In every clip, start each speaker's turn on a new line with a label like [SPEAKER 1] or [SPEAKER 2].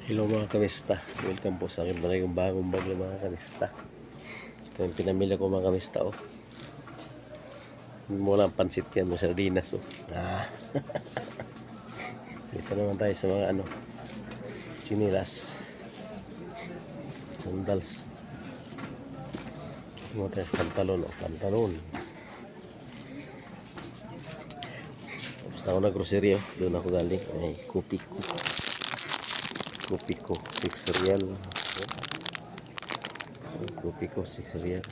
[SPEAKER 1] Hello mga kamista, welcome po sa akin na yung bagong bagyo mga kamista. Ito yung pinamili ko mga kamista oh. Hindi mo lang pansit yan, mo sardinas oh. Dito naman tayo sa mga chinilas, sandals. Dito tayo sa pantalon oh, pantalon. Tapos na ako na grocery oh, doon ako galing. Ay, Kupiko 6 real. Kupiko 6 real.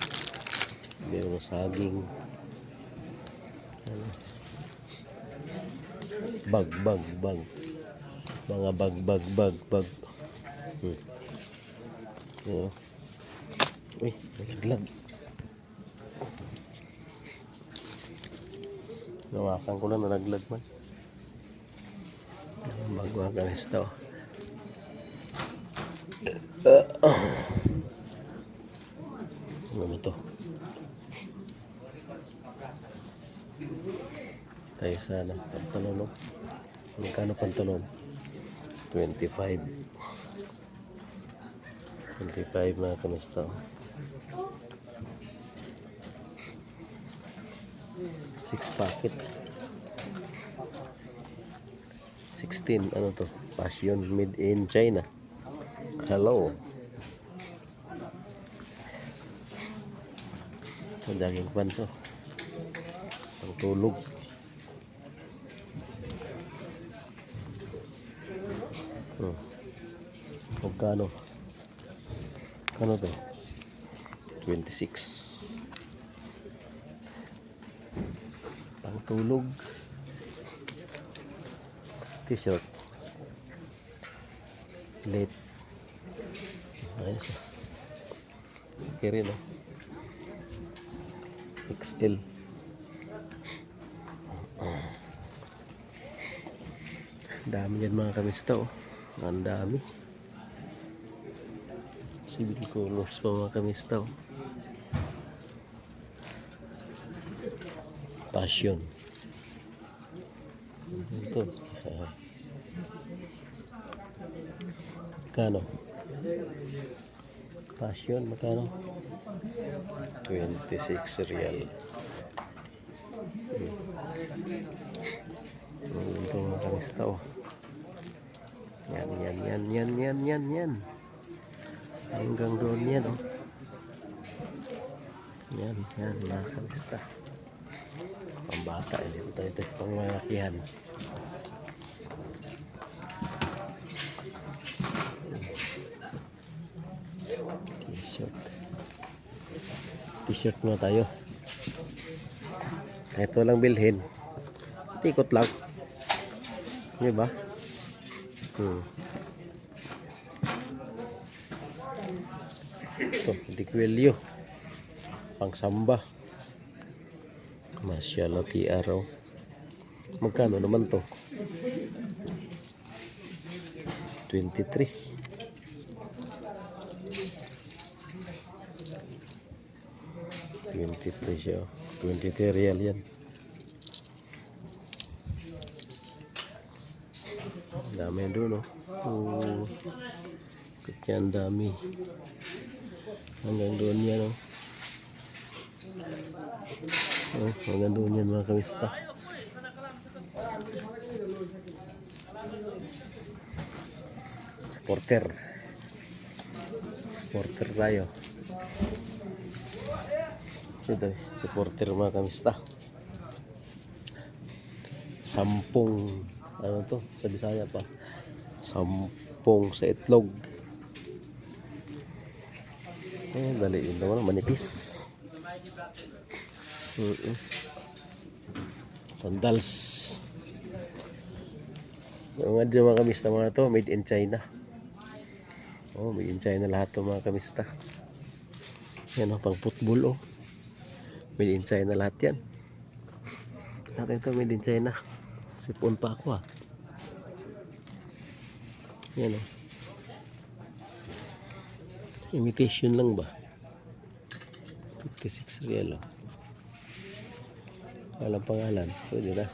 [SPEAKER 1] Meron saging. Bag. Mga bag. Yo. Uy, nalaglag. Nawakan ko na nalaglag man. Magwagan ito. Ano ba ito? Tayo sa pantalon no? Magkano pantalon? 25 mga kamista. 6 packet 16 ano to? Passion made in China. Hello. Ang daging panso. Ang tulog. Magkano? Kano to? 26. Pang tulog. T-shirt. Late. Ayos. Okay rin oh. XL. Dami yan mga kamista oh. Ang dami. Civil colors pa mga kamista oh. Passion. Ito. Magkano? Passion, magkano? 26 real. Ito mga kamista oh. Yan. Hanggang doon yan oh. Yan mga kamista. Pambata, dito tayo sa pangmalakihan. T-shirt muna tayo. Ito lang bilhin. Tikot lang. Diba? Ito, dikwelyo. Pang samba. Masyala TR. Magkano naman to? 23. 23 siya. 23 real yan. Dami doon oh. Kaya ang dami. Hanggang doon yan oh. Hanggang doon yan mga kamista. Supporter tayo. Ito, supporter mga kamista. 10 ano to sa Bisaya pa, 10 sa itlog. Dali yun naman manipis. Sandals. Yung mga kamista mga to made in China. Made in China lahat to mga kamista. Yan pang football made in China lahat yan. Natin ito made in China. Sipon pa ako yan imitation lang ba? 56 real walang pangalan. Pwede na.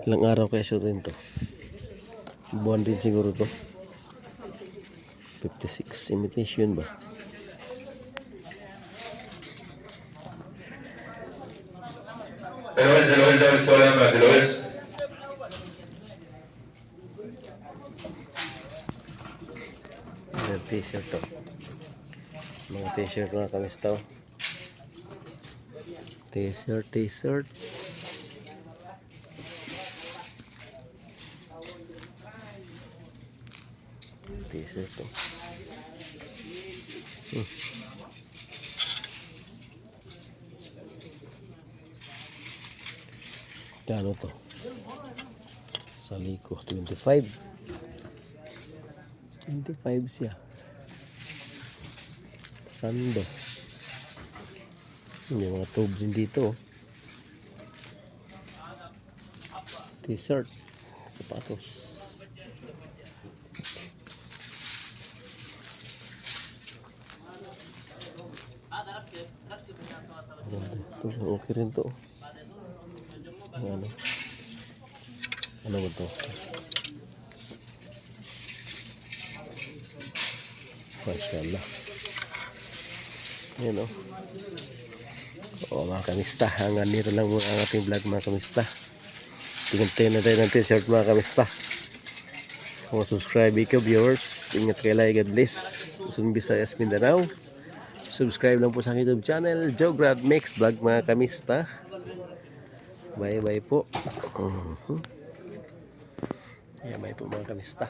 [SPEAKER 1] Ilang araw kaya shoot rin to? Buwan din siguro to. 56 imitation ba?
[SPEAKER 2] Luis, Luis.
[SPEAKER 1] Ayan, t-shirt to. Mga t-shirt mga kamista. Oh. T-shirt. T-shirt to. Kano to? Sa liko 25 siya. Sando. May mga tubes din dito. T-shirt, sapatos. Okay rin to. Ano ba to? Mashallah. Yan o. O mga kamista, hanggang nito lang muna ang ating vlog mga kamista. Tingnan tayo ng t-shirt mga kamista. Kung subscribe ikaw viewers, ingat kayo lagi, God bless. Luzon, Visayas, Mindanao. Subscribe lang po sa aking YouTube channel, Joe Grad Mix Vlog mga kamista. Bye bye po. Bye bye po mga kamista.